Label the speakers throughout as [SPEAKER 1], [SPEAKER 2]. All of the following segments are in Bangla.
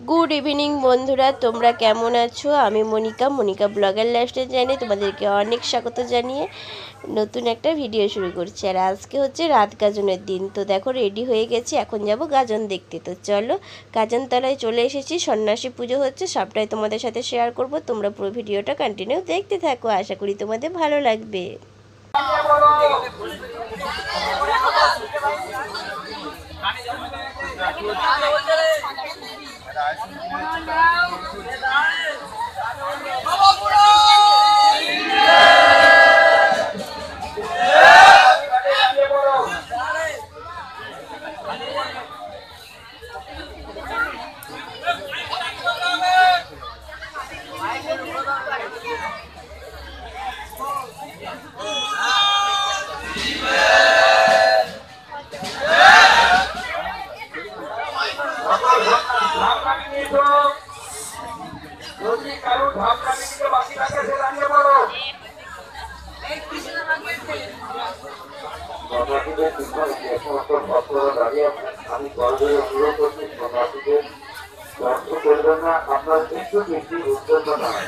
[SPEAKER 1] গুড ইভিনিং বন্ধুরা, তোমরা কেমন আছো? আমি মনিকা ব্লগার লাইফস্টাইল চ্যানেলে তোমাদেরকে অনেক স্বাগত জানিয়ে নতুন একটা ভিডিও শুরু করছি। আর আজকে হচ্ছে রাত গাজনের দিন। তো দেখো রেডি হয়ে গেছি, এখন যাব গাজন দেখতে। তো চলো, গাজনতলায় চলে এসেছি, সন্ন্যাসী পুজো হচ্ছে, সবটাই তোমাদের সাথে শেয়ার করব। তোমরা পুরো ভিডিওটা কন্টিনিউ দেখতে থাকো, আশা করি তোমাদের ভালো লাগবে।
[SPEAKER 2] আমি গর্বের অনুরোধ করছি সন্ন্যাসীদের ব্যর্থ করবেন না, আপনার একটু বেশি উদ্যোগ নয়।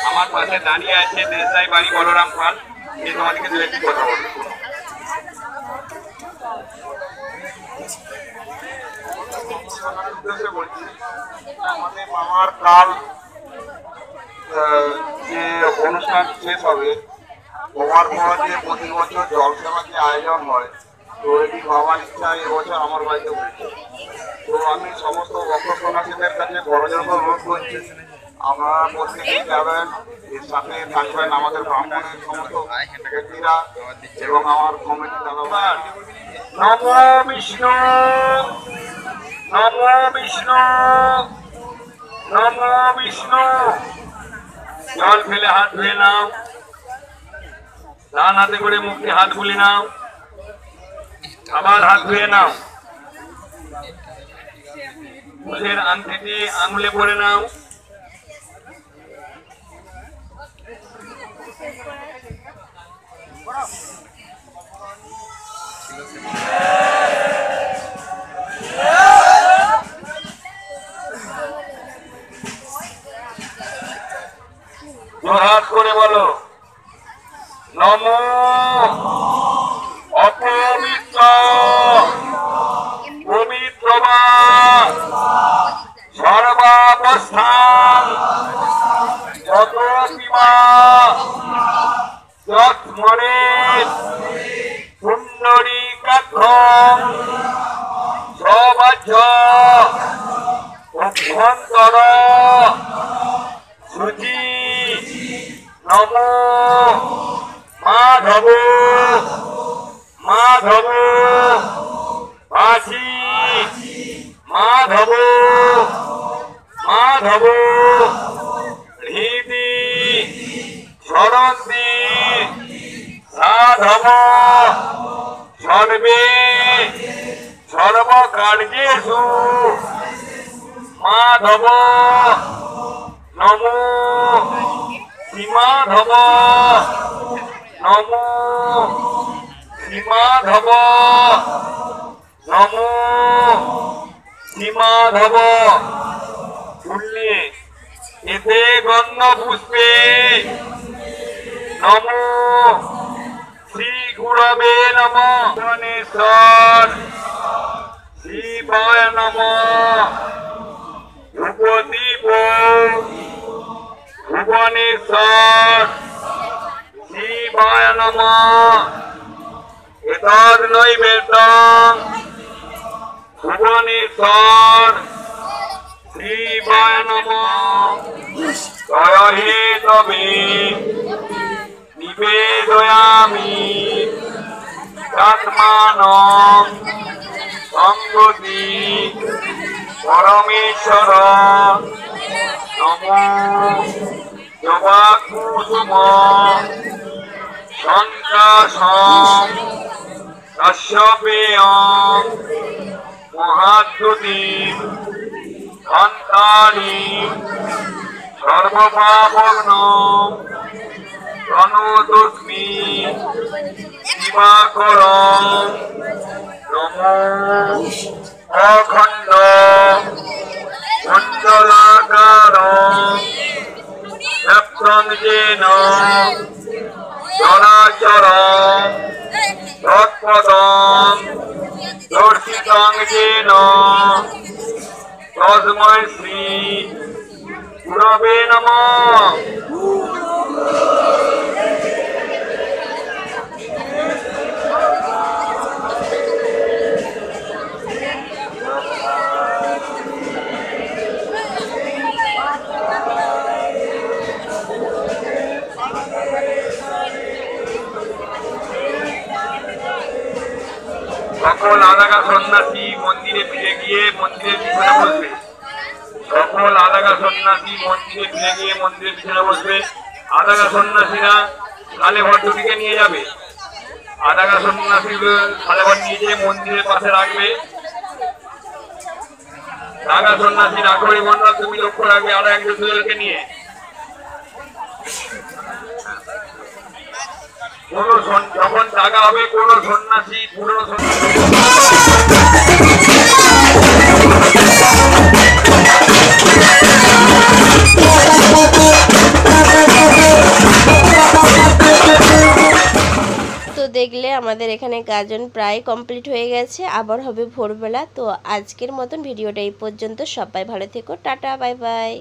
[SPEAKER 3] আমার পাশে দাঁড়িয়ে আছে দেশাই বাড়ি বলরাম পাল, যে তোমাদেরকে দু একটি কথা বলবো। আমাদের মামার কাল যে অনুষ্ঠান শেষ হবে, হওয়ার পর যে প্রতি বছর জলসেবা যে আয়োজন হয়, তো এটি ভাবার ইচ্ছা এবছর আমার বাড়িতে হয়েছে। তো আমি সমস্ত ভক্ত সন্ন্যাসীদের কাছে বড়জোর অনুরোধ করছি, আপনারা প্রত্যেকেই যাবেন, এর সাথে থাকবেন আমাদের ব্রাহ্মণের সমস্ত ব্যক্তিরা এবং আমার কমিটি দাদা। নম বিষ্ণু, নম বিষ্ণু, নম বিষ্ণু। জল ফেলে হাত ধুয়ে নাও, ডান হাতে করে মুখে হাত গুলি নাও, আবার হাত ধুয়ে নাও, মুখের আংটিটি আঙুলে পরে নাও। হাত করে বলো নম অপবিত্র পবিত্র সর্বাবস্থান যত পিবা যৎমনে পুণ্ডরীকাক্ষং সবাহ্য অভ্যন্তর শুচি নম মাধব মাধব বাসি মাধব মাধব হৃদি সরন্তি সাধব সর্বে সর্বকার্যেষু মাধব নম শ্রীমাধব নম শ্রীমাধব নম শ্রীমাধব। পুণ্যে এতে গন্ধ পুষ্পে নম শ্রী গুরবে নমঃ। গণেশ্বর শিবায় নমঃ। ভুবনেশ্বর শিবায় নমঃ এতদ নৈবেদ্যং ভুবনেশ্বর শিবায় নমঃ তয়হে তবে নিবেদয়ামি আত্মানং সংগতি পরমেশ্বর নমো জবাকুসুম সন্ত্রাসং কাশ্যপেয়ং মহাদ্যুতি কান্তানি সর্বপাপগ্নং প্রণতোস্মি দিবাকরং নমো অখণ্ড মণ্ডলাকারং ব্যাপ্তং যেন চরাচরং তৎপদং দর্শিতং যেন তস্मै শ্রী গুরবে নমঃ। সকল আলাগা সন্ন্যাসী মন্দিরে ফিরে গিয়ে মন্দিরের পিছনে বসবে। সকল আলাগা সন্ন্যাসী মন্দিরে ফিরে গিয়ে মন্দিরের পিছনে বসবে। আলাগা সন্ন্যাসীরা থালে ভট্টটিকে নিয়ে যাবে। আলাগা সন্ন্যাসী থালে ভট নিয়ে যেয়ে মন্দিরের পাশে রাখবে। আলাগা সন্ন্যাসী রাখরি মন্ডল তুমি লক্ষ্য রাখবে আরো একজন দুজনকে নিয়ে। যখন জায়গা হবে কোন সন্ন্যাসী পুরনো
[SPEAKER 1] তো দেখলে আমাদের এখানে গাজন প্রায় কমপ্লিট হয়ে গেছে, আবার হবে ভোরবেলা। তো আজকের মতন ভিডিওটা এই পর্যন্ত। সবাই ভালো থেকো, টাটা, বাই বাই।